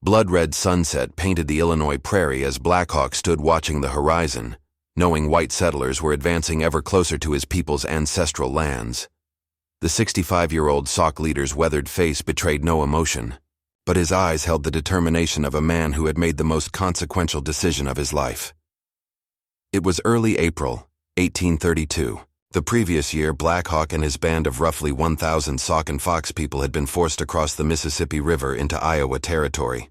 Blood-red sunset painted the Illinois prairie as Black Hawk stood watching the horizon, knowing white settlers were advancing ever closer to his people's ancestral lands. The 65-year-old Sauk leader's weathered face betrayed no emotion, but his eyes held the determination of a man who had made the most consequential decision of his life. It was early April, 1832. The previous year, Black Hawk and his band of roughly 1,000 Sauk and Fox people had been forced across the Mississippi River into Iowa Territory.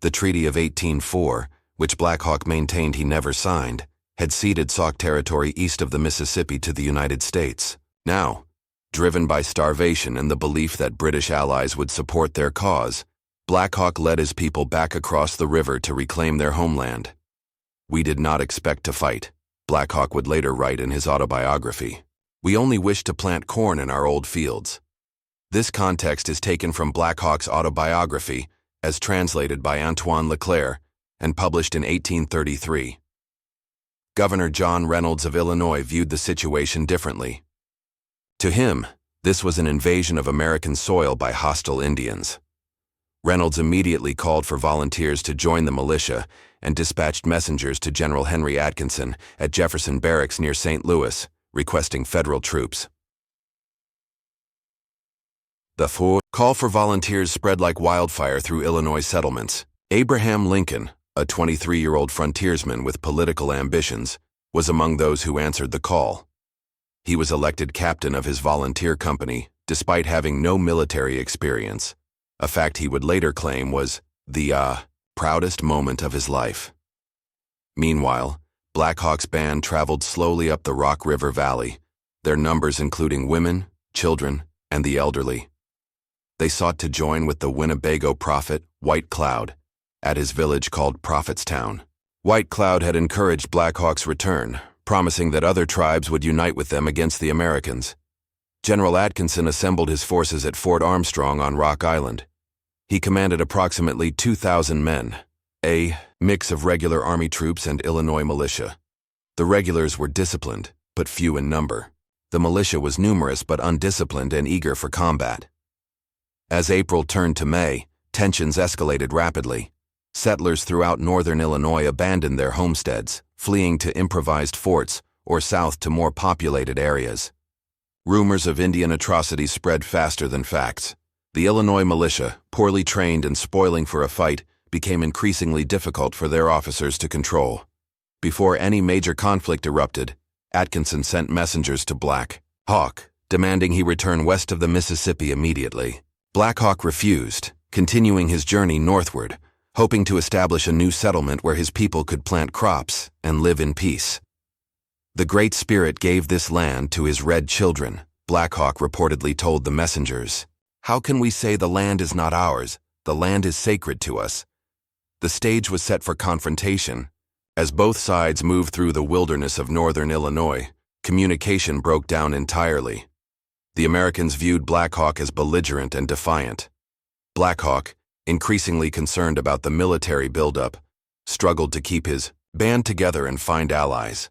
The Treaty of 1804, which Black Hawk maintained he never signed, had ceded Sauk territory east of the Mississippi to the United States. Now, driven by starvation and the belief that British allies would support their cause, Black Hawk led his people back across the river to reclaim their homeland. "We did not expect to fight," Black Hawk would later write in his autobiography. "We only wished to plant corn in our old fields." This context is taken from Black Hawk's autobiography, as translated by Antoine Leclerc and published in 1833. Governor John Reynolds of Illinois viewed the situation differently. To him, this was an invasion of American soil by hostile Indians. Reynolds immediately called for volunteers to join the militia and dispatched messengers to General Henry Atkinson at Jefferson Barracks near St. Louis, requesting federal troops. The call for volunteers spread like wildfire through Illinois settlements. Abraham Lincoln, a 23-year-old frontiersman with political ambitions, was among those who answered the call. He was elected captain of his volunteer company, despite having no military experience, a fact he would later claim was the proudest moment of his life. Meanwhile, Black Hawk's band traveled slowly up the Rock River Valley, their numbers including women, children, and the elderly. They sought to join with the Winnebago prophet, White Cloud, at his village called Prophetstown. White Cloud had encouraged Black Hawk's return, promising that other tribes would unite with them against the Americans. General Atkinson assembled his forces at Fort Armstrong on Rock Island. He commanded approximately 2,000 men, a mix of regular Army troops and Illinois militia. The regulars were disciplined, but few in number. The militia was numerous but undisciplined and eager for combat. As April turned to May, tensions escalated rapidly. Settlers throughout northern Illinois abandoned their homesteads, fleeing to improvised forts or south to more populated areas. Rumors of Indian atrocities spread faster than facts. The Illinois militia, poorly trained and spoiling for a fight, became increasingly difficult for their officers to control. Before any major conflict erupted, Atkinson sent messengers to Black Hawk, demanding he return west of the Mississippi immediately. Black Hawk refused, continuing his journey northward, hoping to establish a new settlement where his people could plant crops and live in peace. "The Great Spirit gave this land to his red children," Black Hawk reportedly told the messengers. "How can we say the land is not ours? The land is sacred to us." The stage was set for confrontation. As both sides moved through the wilderness of northern Illinois, communication broke down entirely. The Americans viewed Black Hawk as belligerent and defiant. Black Hawk, increasingly concerned about the military buildup, struggled to keep his band together and find allies.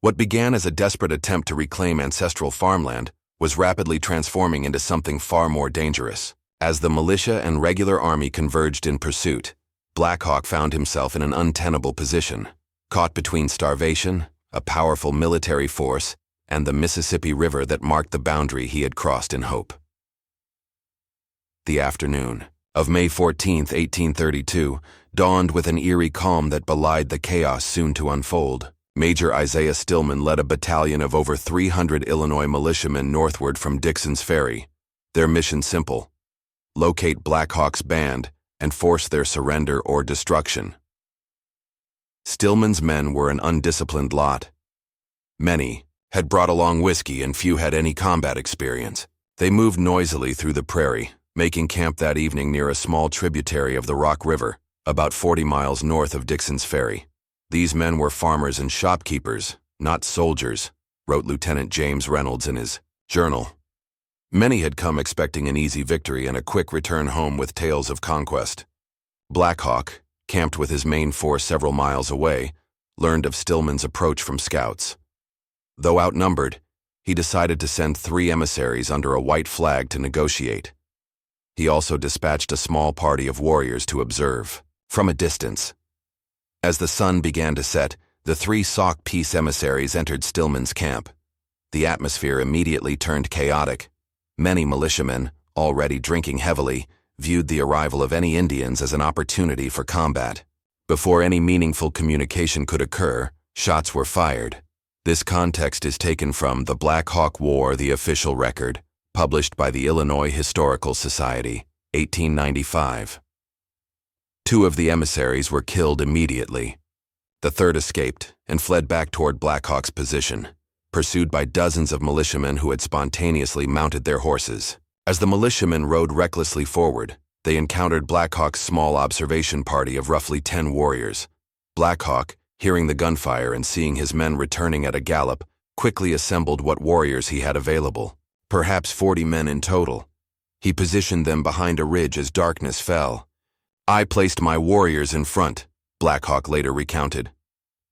What began as a desperate attempt to reclaim ancestral farmland was rapidly transforming into something far more dangerous. As the militia and regular army converged in pursuit, Black Hawk found himself in an untenable position, caught between starvation, a powerful military force, and the Mississippi River that marked the boundary he had crossed in hope. The afternoon of May 14, 1832, dawned with an eerie calm that belied the chaos soon to unfold. Major Isaiah Stillman led a battalion of over 300 Illinois militiamen northward from Dixon's Ferry. Their mission simple: locate Black Hawk's band and force their surrender or destruction. Stillman's men were an undisciplined lot. Many had brought along whiskey and few had any combat experience. They moved noisily through the prairie, making camp that evening near a small tributary of the Rock River, about 40 miles north of Dixon's Ferry. "These men were farmers and shopkeepers, not soldiers," wrote Lieutenant James Reynolds in his journal. Many had come expecting an easy victory and a quick return home with tales of conquest. Black Hawk, camped with his main force several miles away, learned of Stillman's approach from scouts. Though outnumbered, he decided to send 3 emissaries under a white flag to negotiate. He also dispatched a small party of warriors to observe, from a distance. As the sun began to set, the 3 Sauk peace emissaries entered Stillman's camp. The atmosphere immediately turned chaotic. Many militiamen, already drinking heavily, viewed the arrival of any Indians as an opportunity for combat. Before any meaningful communication could occur, shots were fired. This context is taken from The Black Hawk War, the official record, published by the Illinois Historical Society, 1895. 2 of the emissaries were killed immediately. The 3rd escaped and fled back toward Black Hawk's position, pursued by dozens of militiamen who had spontaneously mounted their horses. As the militiamen rode recklessly forward, they encountered Black Hawk's small observation party of roughly 10 warriors. Black Hawk, hearing the gunfire and seeing his men returning at a gallop, quickly assembled what warriors he had available, perhaps 40 men in total. He positioned them behind a ridge as darkness fell. "I placed my warriors in front," Black Hawk later recounted.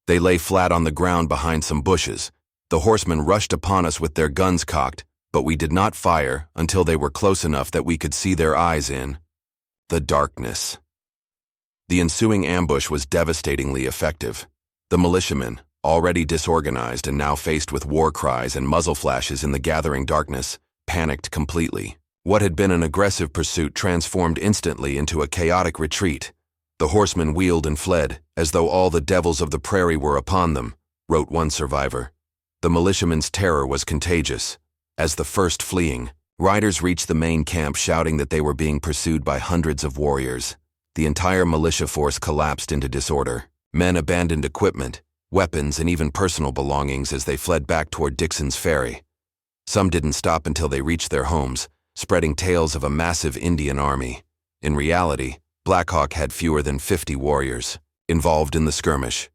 "They lay flat on the ground behind some bushes. The horsemen rushed upon us with their guns cocked, but we did not fire until they were close enough that we could see their eyes in the darkness." The ensuing ambush was devastatingly effective. The militiamen, already disorganized and now faced with war cries and muzzle flashes in the gathering darkness, panicked completely. What had been an aggressive pursuit transformed instantly into a chaotic retreat. "The horsemen wheeled and fled, as though all the devils of the prairie were upon them," wrote one survivor. The militiamen's terror was contagious. As the first fleeing, riders reached the main camp shouting that they were being pursued by hundreds of warriors. The entire militia force collapsed into disorder. Men abandoned equipment, weapons, and even personal belongings as they fled back toward Dixon's Ferry. Some didn't stop until they reached their homes, spreading tales of a massive Indian army. In reality, Black Hawk had fewer than 50 warriors involved in the skirmish.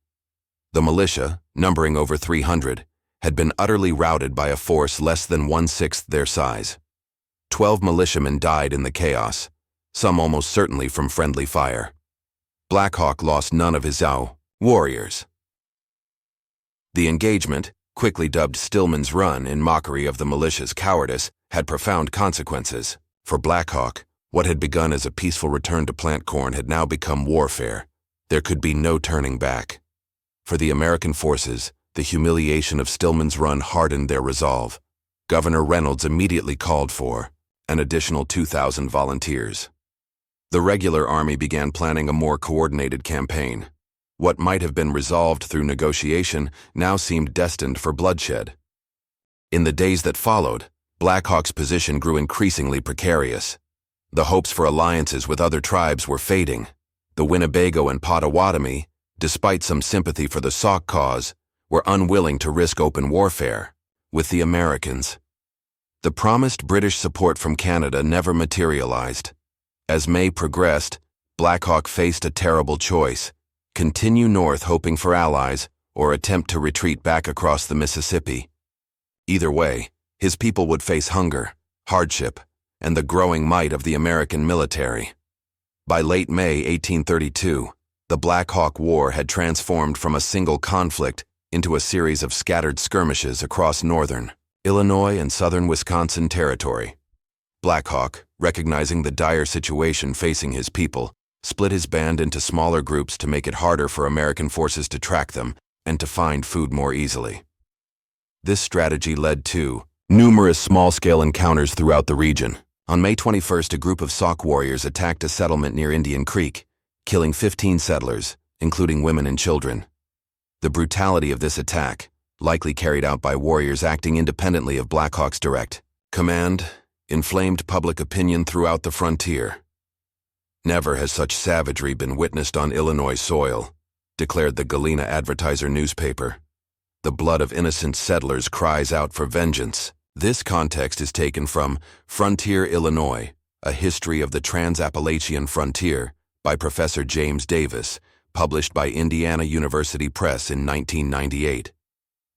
The militia, numbering over 300, had been utterly routed by a force less than 1/6 their size. 12 militiamen died in the chaos, some almost certainly from friendly fire. Black Hawk lost none of his warriors. The engagement, quickly dubbed Stillman's Run in mockery of the militia's cowardice, had profound consequences. For Black Hawk, what had begun as a peaceful return to plant corn had now become warfare. There could be no turning back. For the American forces, the humiliation of Stillman's Run hardened their resolve. Governor Reynolds immediately called for an additional 2,000 volunteers. The regular army began planning a more coordinated campaign. What might have been resolved through negotiation now seemed destined for bloodshed. In the days that followed, Black Hawk's position grew increasingly precarious. The hopes for alliances with other tribes were fading. The Winnebago and Potawatomi, despite some sympathy for the Sauk cause, were unwilling to risk open warfare with the Americans. The promised British support from Canada never materialized. As May progressed, Black Hawk faced a terrible choice: continue north hoping for allies, or attempt to retreat back across the Mississippi. Either way, his people would face hunger, hardship, and the growing might of the American military. By late May 1832, the Black Hawk War had transformed from a single conflict into a series of scattered skirmishes across northern Illinois and southern Wisconsin territory. Black Hawk, recognizing the dire situation facing his people, split his band into smaller groups to make it harder for American forces to track them and to find food more easily. This strategy led to numerous small-scale encounters throughout the region. On May 21st, a group of Sauk warriors attacked a settlement near Indian Creek, killing 15 settlers, including women and children. The brutality of this attack, likely carried out by warriors acting independently of Black Hawk's direct command, inflamed public opinion throughout the frontier. "Never has such savagery been witnessed on Illinois soil," declared the Galena Advertiser newspaper. "The blood of innocent settlers cries out for vengeance." This context is taken from Frontier, Illinois, A History of the Trans-Appalachian Frontier by Professor James Davis, published by Indiana University Press in 1998.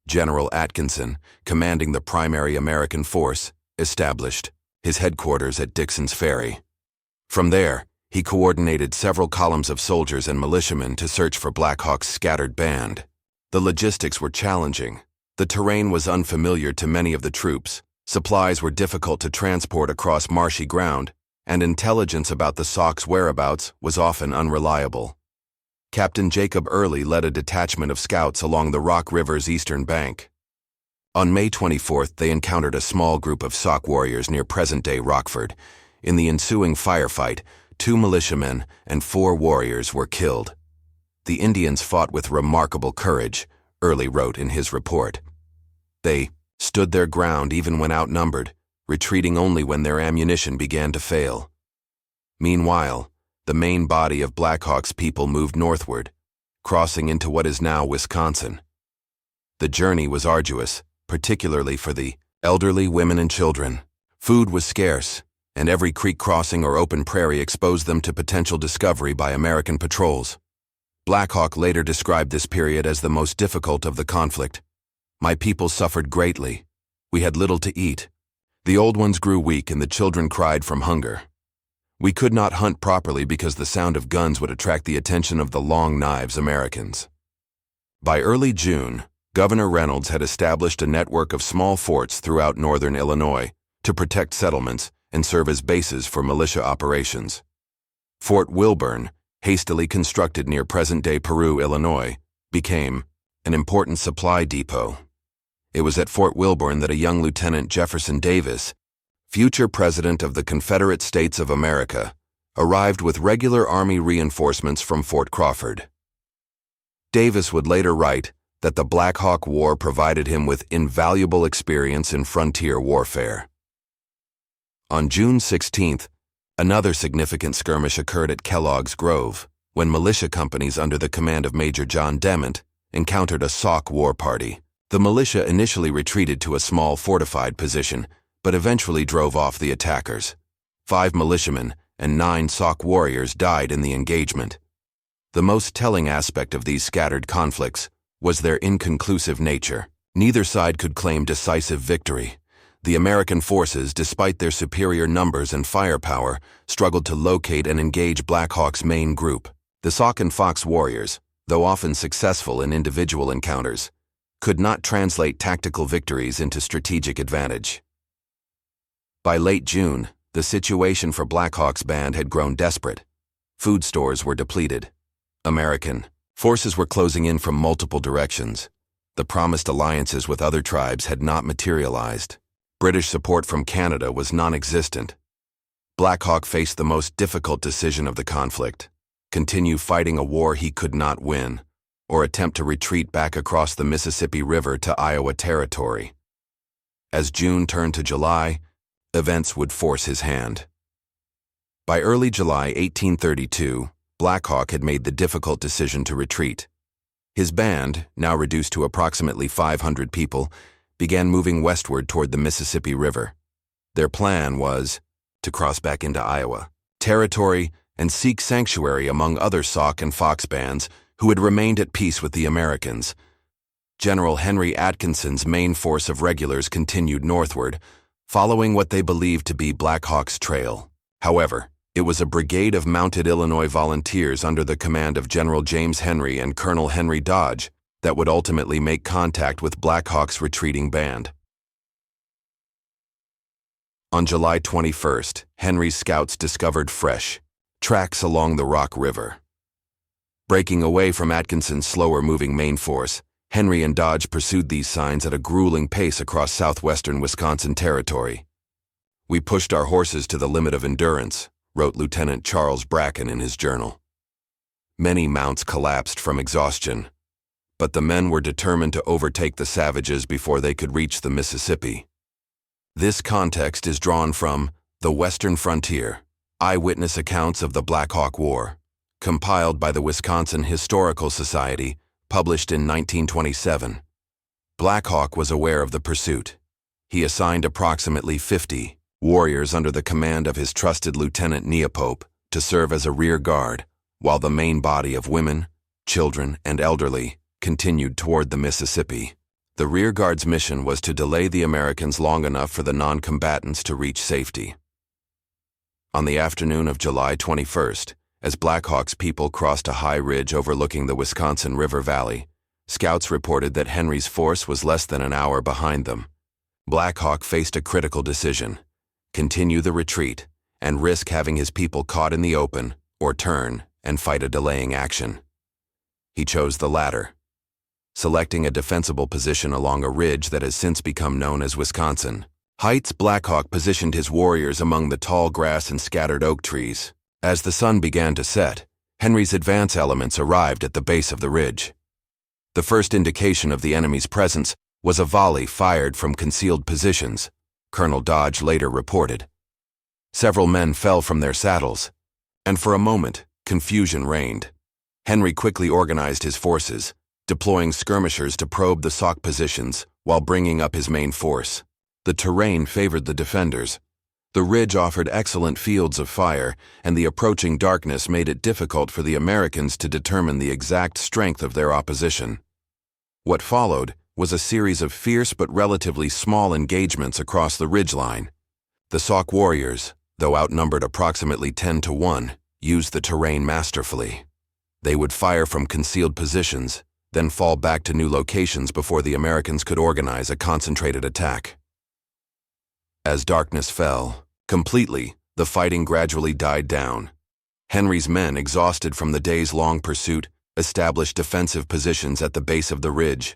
General Atkinson, commanding the primary American force, established his headquarters at Dixon's Ferry. From there, he coordinated several columns of soldiers and militiamen to search for Black Hawk's scattered band. The logistics were challenging. The terrain was unfamiliar to many of the troops, supplies were difficult to transport across marshy ground, and intelligence about the Sauk's whereabouts was often unreliable. Captain Jacob Early led a detachment of scouts along the Rock River's eastern bank. On May 24th, they encountered a small group of Sauk warriors near present-day Rockford. In the ensuing firefight, 2 militiamen and 4 warriors were killed. The Indians fought with remarkable courage, Early wrote in his report. They stood their ground even when outnumbered, retreating only when their ammunition began to fail. Meanwhile, the main body of Black Hawk's people moved northward, crossing into what is now Wisconsin. The journey was arduous, particularly for the elderly, women, and children. Food was scarce, and every creek crossing or open prairie exposed them to potential discovery by American patrols. Black Hawk later described this period as the most difficult of the conflict. "My people suffered greatly. We had little to eat. The old ones grew weak and the children cried from hunger. We could not hunt properly because the sound of guns would attract the attention of the Long Knives Americans." By early June, Governor Reynolds had established a network of small forts throughout northern Illinois to protect settlements and serve as bases for militia operations. Fort Wilburn, hastily constructed near present-day Peru, Illinois, became an important supply depot. It was at Fort Wilburn that a young Lieutenant Jefferson Davis, future President of the Confederate States of America, arrived with regular Army reinforcements from Fort Crawford. Davis would later write that the Black Hawk War provided him with invaluable experience in frontier warfare. On June 16th, another significant skirmish occurred at Kellogg's Grove, when militia companies under the command of Major John Dement encountered a Sauk war party. The militia initially retreated to a small fortified position, but eventually drove off the attackers. 5 militiamen and 9 Sauk warriors died in the engagement. The most telling aspect of these scattered conflicts was their inconclusive nature. Neither side could claim decisive victory. The American forces, despite their superior numbers and firepower, struggled to locate and engage Black Hawk's main group. The Sauk and Fox warriors, though often successful in individual encounters, could not translate tactical victories into strategic advantage. By late June, the situation for Black Hawk's band had grown desperate. Food stores were depleted. American forces were closing in from multiple directions. The promised alliances with other tribes had not materialized. British support from Canada was non-existent. Black Hawk faced the most difficult decision of the conflict: continue fighting a war he could not win, or attempt to retreat back across the Mississippi River to Iowa Territory. As June turned to July, events would force his hand. By early July 1832, Black Hawk had made the difficult decision to retreat. His band, now reduced to approximately 500 people, began moving westward toward the Mississippi River. Their plan was to cross back into Iowa Territory and seek sanctuary among other Sauk and Fox bands who had remained at peace with the Americans. General Henry Atkinson's main force of regulars continued northward, following what they believed to be Black Hawk's trail. However, it was a brigade of mounted Illinois volunteers under the command of General James Henry and Colonel Henry Dodge that would ultimately make contact with Black Hawk's retreating band. On July 21st, Henry's scouts discovered fresh tracks along the Rock River. Breaking away from Atkinson's slower-moving main force, Henry and Dodge pursued these signs at a grueling pace across southwestern Wisconsin Territory. "We pushed our horses to the limit of endurance," wrote Lieutenant Charles Bracken in his journal. Many mounts collapsed from exhaustion, but the men were determined to overtake the savages before they could reach the Mississippi. This context is drawn from The Western Frontier, Eyewitness Accounts of the Black Hawk War, compiled by the Wisconsin Historical Society, published in 1927. Black Hawk was aware of the pursuit. He assigned approximately 50 warriors under the command of his trusted Lieutenant Neopope to serve as a rear guard, while the main body of women, children, and elderly continued toward the Mississippi. The rear guard's mission was to delay the Americans long enough for the non-combatants to reach safety. On the afternoon of July 21st, as Black Hawk's people crossed a high ridge overlooking the Wisconsin River Valley, scouts reported that Henry's force was less than an hour behind them. Black Hawk faced a critical decision: continue the retreat and risk having his people caught in the open, or turn and fight a delaying action. He chose the latter, selecting a defensible position along a ridge that has since become known as Wisconsin Heights. Black Hawk positioned his warriors among the tall grass and scattered oak trees. As the sun began to set, Henry's advance elements arrived at the base of the ridge. The first indication of the enemy's presence was a volley fired from concealed positions, Colonel Dodge later reported. Several men fell from their saddles, and for a moment, confusion reigned. Henry quickly organized his forces, deploying skirmishers to probe the Sauk positions while bringing up his main force. The terrain favored the defenders. The ridge offered excellent fields of fire, and the approaching darkness made it difficult for the Americans to determine the exact strength of their opposition. What followed was a series of fierce but relatively small engagements across the ridgeline. The Sauk warriors, though outnumbered approximately 10-1, used the terrain masterfully. They would fire from concealed positions, then fall back to new locations before the Americans could organize a concentrated attack. As darkness fell completely, the fighting gradually died down. Henry's men, exhausted from the day's-long pursuit, established defensive positions at the base of the ridge.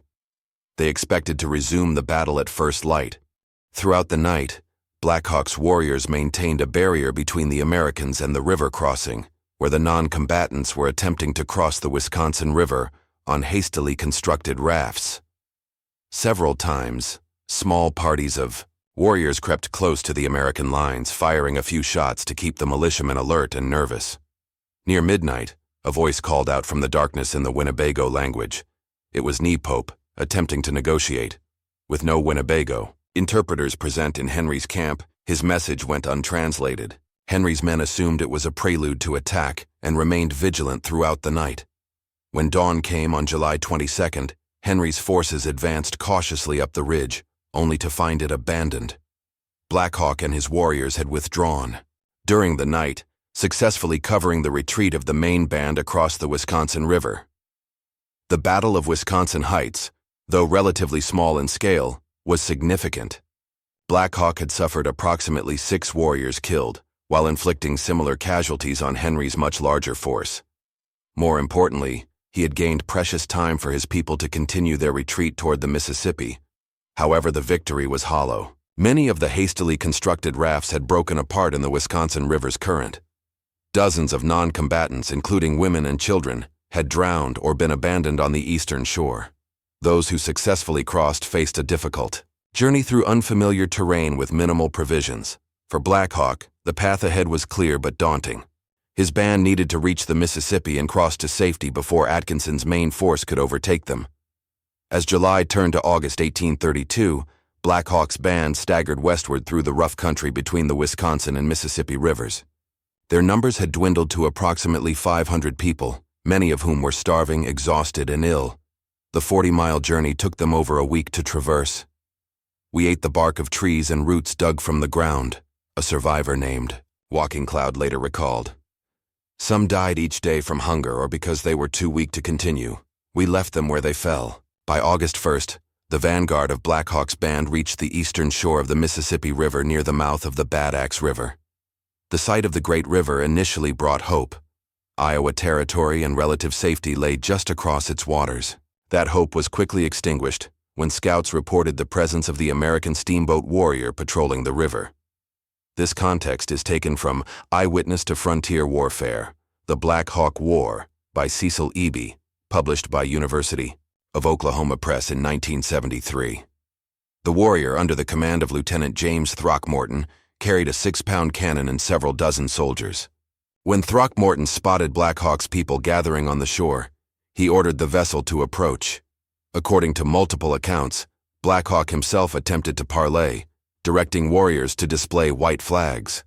They expected to resume the battle at first light. Throughout the night, Black Hawk's warriors maintained a barrier between the Americans and the river crossing, where the non-combatants were attempting to cross the Wisconsin River on hastily constructed rafts. Several times, small parties of warriors crept close to the American lines, firing a few shots to keep the militiamen alert and nervous. Near midnight, a voice called out from the darkness in the Winnebago language. It was Nepope, attempting to negotiate. With no Winnebago interpreters present in Henry's camp, his message went untranslated. Henry's men assumed it was a prelude to attack and remained vigilant throughout the night. When dawn came on July 22nd, Henry's forces advanced cautiously up the ridge, only to find it abandoned. Black Hawk and his warriors had withdrawn during the night, successfully covering the retreat of the main band across the Wisconsin River. The Battle of Wisconsin Heights, though relatively small in scale, was significant. Black Hawk had suffered approximately 6 warriors killed, while inflicting similar casualties on Henry's much larger force. More importantly, he had gained precious time for his people to continue their retreat toward the Mississippi. However, the victory was hollow. Many of the hastily constructed rafts had broken apart in the Wisconsin River's current. Dozens of non-combatants, including women and children, had drowned or been abandoned on the eastern shore. Those who successfully crossed faced a difficult journey through unfamiliar terrain with minimal provisions. For Black Hawk, the path ahead was clear but daunting. His band needed to reach the Mississippi and cross to safety before Atkinson's main force could overtake them. As July turned to August 1832, Black Hawk's band staggered westward through the rough country between the Wisconsin and Mississippi rivers. Their numbers had dwindled to approximately 500 people, many of whom were starving, exhausted, and ill. The 40-mile journey took them over a week to traverse. "We ate the bark of trees and roots dug from the ground," a survivor named Walking Cloud later recalled. "Some died each day from hunger or because they were too weak to continue. We left them where they fell." By August 1st, the vanguard of Black Hawk's band reached the eastern shore of the Mississippi River near the mouth of the Bad Axe River. The sight of the great river initially brought hope. Iowa Territory and relative safety lay just across its waters. That hope was quickly extinguished when scouts reported the presence of the American steamboat Warrior patrolling the river. This context is taken from Eyewitness to Frontier Warfare, The Black Hawk War, by Cecil Eby, published by University of Oklahoma Press in 1973. The Warrior, under the command of Lieutenant James Throckmorton, carried a 6-pound cannon and several dozen soldiers. When Throckmorton spotted Black Hawk's people gathering on the shore, he ordered the vessel to approach. According to multiple accounts, Black Hawk himself attempted to parley, directing warriors to display white flags.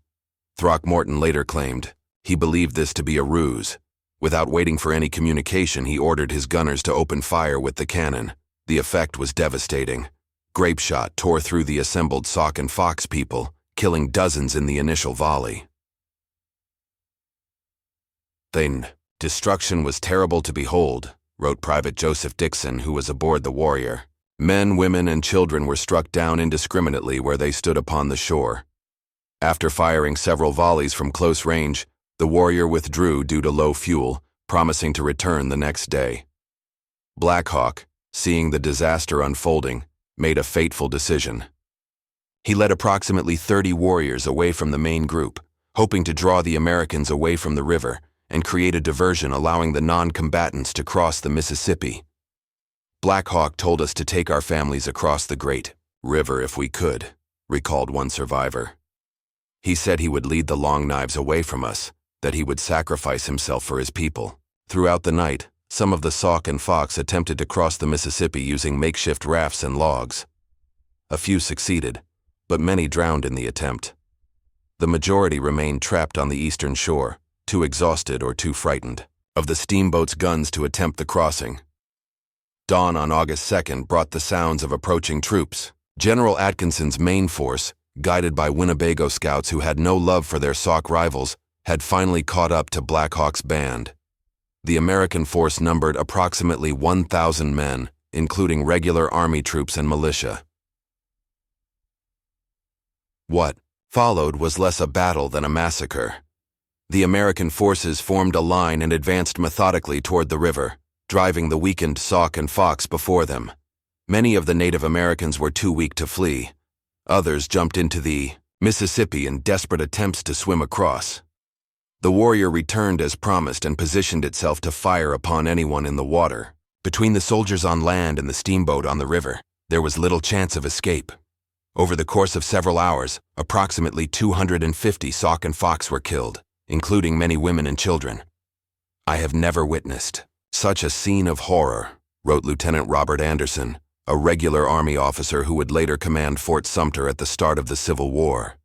Throckmorton later claimed he believed this to be a ruse. Without waiting for any communication, he ordered his gunners to open fire with the cannon. The effect was devastating. Grape shot tore through the assembled Sauk and Fox people, killing dozens in the initial volley. "Then, destruction was terrible to behold," wrote Private Joseph Dixon, who was aboard the Warrior. "Men, women, and children were struck down indiscriminately where they stood upon the shore. After firing several volleys from close range, the warrior withdrew due to low fuel, promising to return the next day. Black Hawk, seeing the disaster unfolding, made a fateful decision. He led approximately 30 warriors away from the main group, hoping to draw the Americans away from the river and create a diversion allowing the non-combatants to cross the Mississippi. Black Hawk told us to take our families across the great river if we could, recalled one survivor. He said he would lead the Long Knives away from us, that he would sacrifice himself for his people. Throughout the night, some of the Sauk and Fox attempted to cross the Mississippi using makeshift rafts and logs. A few succeeded, but many drowned in the attempt. The majority remained trapped on the eastern shore, too exhausted or too frightened of the steamboat's guns to attempt the crossing. Dawn on August 2nd brought the sounds of approaching troops. General Atkinson's main force, guided by Winnebago scouts who had no love for their Sauk rivals, had finally caught up to Black Hawk's band. The American force numbered approximately 1,000 men, including regular army troops and militia. What followed was less a battle than a massacre. The American forces formed a line and advanced methodically toward the river, driving the weakened Sauk and Fox before them. Many of the Native Americans were too weak to flee. Others jumped into the Mississippi in desperate attempts to swim across. The warrior returned as promised and positioned itself to fire upon anyone in the water. Between the soldiers on land and the steamboat on the river, there was little chance of escape. Over the course of several hours, approximately 250 Sauk and Fox were killed, including many women and children. "I have never witnessed such a scene of horror," wrote Lieutenant Robert Anderson, a regular Army officer who would later command Fort Sumter at the start of the Civil War.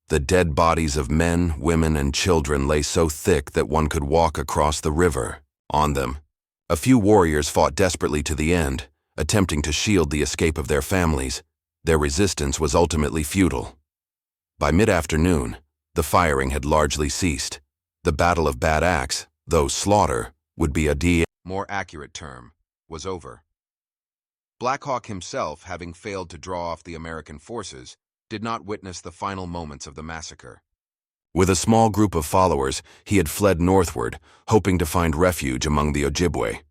The dead bodies of men, women, and children lay so thick that one could walk across the river on them. A few warriors fought desperately to the end, attempting to shield the escape of their families. Their resistance was ultimately futile. By mid-afternoon, the firing had largely ceased. The Battle of Bad Axe, though slaughter would be a more accurate term, was over. Black Hawk himself, having failed to draw off the American forces, did not witness the final moments of the massacre. With a small group of followers, he had fled northward, hoping to find refuge among the Ojibwe.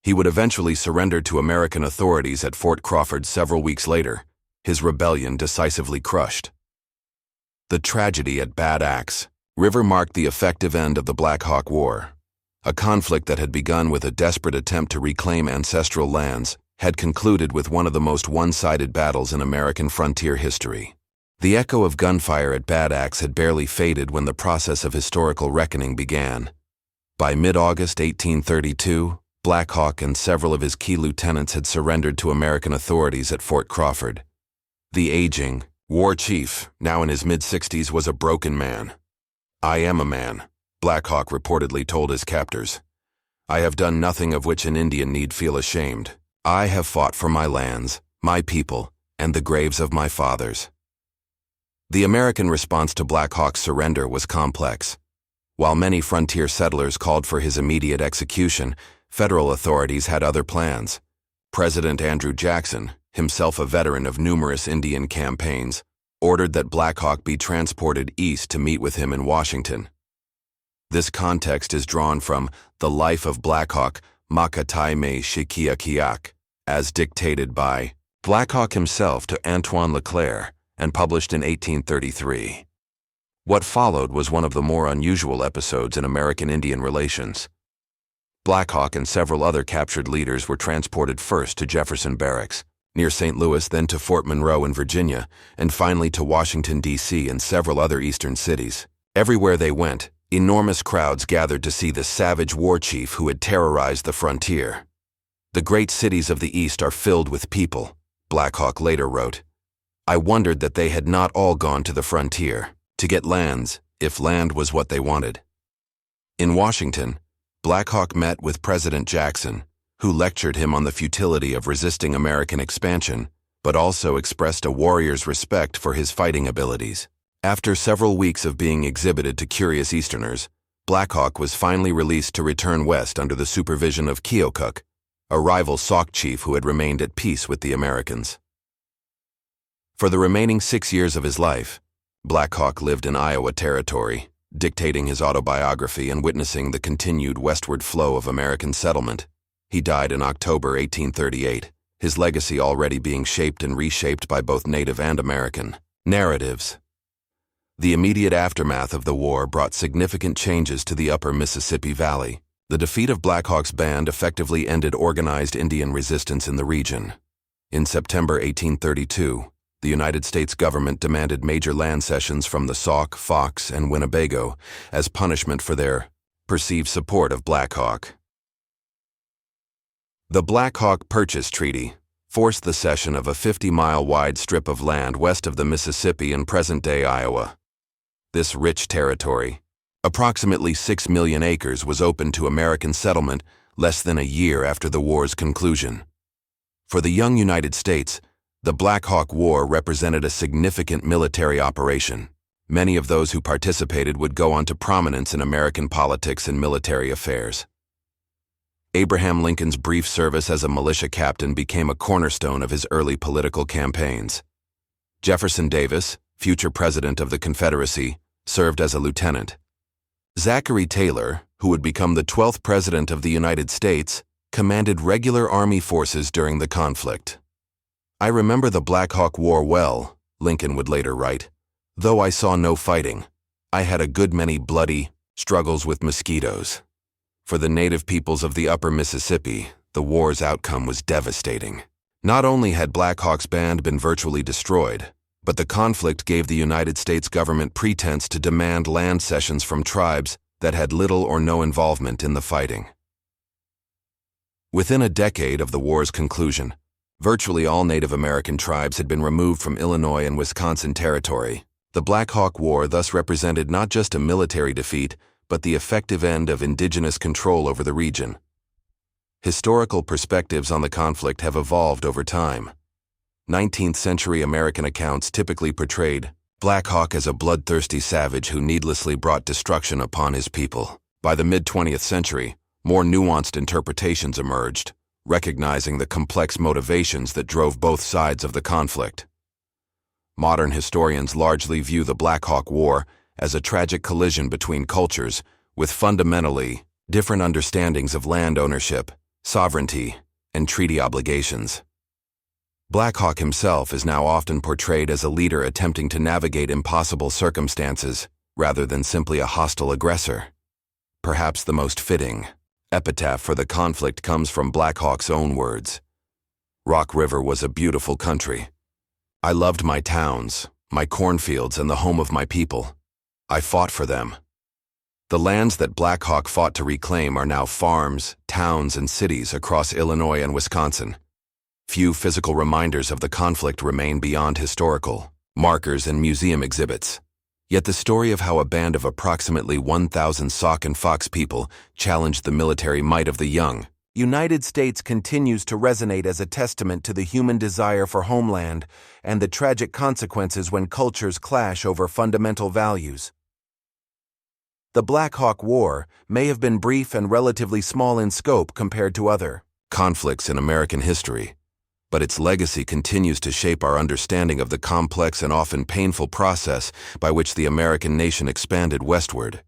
He would eventually surrender to American authorities at Fort Crawford several weeks later, his rebellion decisively crushed. The tragedy at Bad Axe River marked the effective end of the Black Hawk War. A conflict that had begun with a desperate attempt to reclaim ancestral lands had concluded with one of the most one-sided battles in American frontier history. The echo of gunfire at Bad Axe had barely faded when the process of historical reckoning began. By mid-August 1832, Black Hawk and several of his key lieutenants had surrendered to American authorities at Fort Crawford. The aging war chief, now in his mid-60s, was a broken man. "I am a man," Black Hawk reportedly told his captors. "I have done nothing of which an Indian need feel ashamed. I have fought for my lands, my people, and the graves of my fathers." The American response to Black Hawk's surrender was complex. While many frontier settlers called for his immediate execution, federal authorities had other plans. President Andrew Jackson, himself a veteran of numerous Indian campaigns, ordered that Black Hawk be transported east to meet with him in Washington. This context is drawn from The Life of Black Hawk, Makatai Me Shikiakiak, as dictated by Black Hawk himself to Antoine Leclerc and published in 1833. What followed was one of the more unusual episodes in American Indian relations. Black Hawk and several other captured leaders were transported first to Jefferson Barracks, near St. Louis, then to Fort Monroe in Virginia, and finally to Washington, D.C. and several other eastern cities. Everywhere they went, enormous crowds gathered to see the savage war chief who had terrorized the frontier. "The great cities of the East are filled with people," Black Hawk later wrote. "I wondered that they had not all gone to the frontier to get lands, if land was what they wanted." In Washington, Black Hawk met with President Jackson, who lectured him on the futility of resisting American expansion, but also expressed a warrior's respect for his fighting abilities. After several weeks of being exhibited to curious Easterners, Black Hawk was finally released to return west under the supervision of Keokuk, a rival Sauk chief who had remained at peace with the Americans. For the remaining 6 years of his life, Black Hawk lived in Iowa Territory, dictating his autobiography and witnessing the continued westward flow of American settlement. He died in October 1838, his legacy already being shaped and reshaped by both Native and American narratives. The immediate aftermath of the war brought significant changes to the upper Mississippi Valley. The defeat of Black Hawk's band effectively ended organized Indian resistance in the region. In September 1832, the United States government demanded major land cessions from the Sauk, Fox, and Winnebago as punishment for their perceived support of Black Hawk. The Black Hawk Purchase Treaty forced the cession of a 50-mile-wide strip of land west of the Mississippi in present-day Iowa. This rich territory, approximately 6 million acres, was open to American settlement less than a year after the war's conclusion. For the young United States, the Black Hawk War represented a significant military operation. Many of those who participated would go on to prominence in American politics and military affairs. Abraham Lincoln's brief service as a militia captain became a cornerstone of his early political campaigns. Jefferson Davis, future president of the Confederacy, served as a lieutenant. Zachary Taylor, who would become the 12th president of the United States, commanded regular army forces during the conflict. "I remember the Black Hawk War well," Lincoln would later write. "Though I saw no fighting, I had a good many bloody struggles with mosquitoes." For the native peoples of the upper Mississippi, the war's outcome was devastating. Not only had Black Hawk's band been virtually destroyed, but the conflict gave the United States government pretense to demand land cessions from tribes that had little or no involvement in the fighting. Within a decade of the war's conclusion, virtually all Native American tribes had been removed from Illinois and Wisconsin territory. The Black Hawk War thus represented not just a military defeat, but the effective end of indigenous control over the region. Historical perspectives on the conflict have evolved over time. 19th-century American accounts typically portrayed Black Hawk as a bloodthirsty savage who needlessly brought destruction upon his people. By the mid-20th century, more nuanced interpretations emerged, recognizing the complex motivations that drove both sides of the conflict. Modern historians largely view the Black Hawk War as a tragic collision between cultures with fundamentally different understandings of land ownership, sovereignty, and treaty obligations. Black Hawk himself is now often portrayed as a leader attempting to navigate impossible circumstances rather than simply a hostile aggressor. Perhaps the most fitting epitaph for the conflict comes from Black Hawk's own words. "Rock River was a beautiful country. I loved my towns, my cornfields, and the home of my people. I fought for them." The lands that Black Hawk fought to reclaim are now farms, towns, and cities across Illinois and Wisconsin. Few physical reminders of the conflict remain beyond historical markers and museum exhibits. Yet the story of how a band of approximately 1,000 Sauk and Fox people challenged the military might of the young United States continues to resonate as a testament to the human desire for homeland and the tragic consequences when cultures clash over fundamental values. The Black Hawk War may have been brief and relatively small in scope compared to other conflicts in American history, but its legacy continues to shape our understanding of the complex and often painful process by which the American nation expanded westward.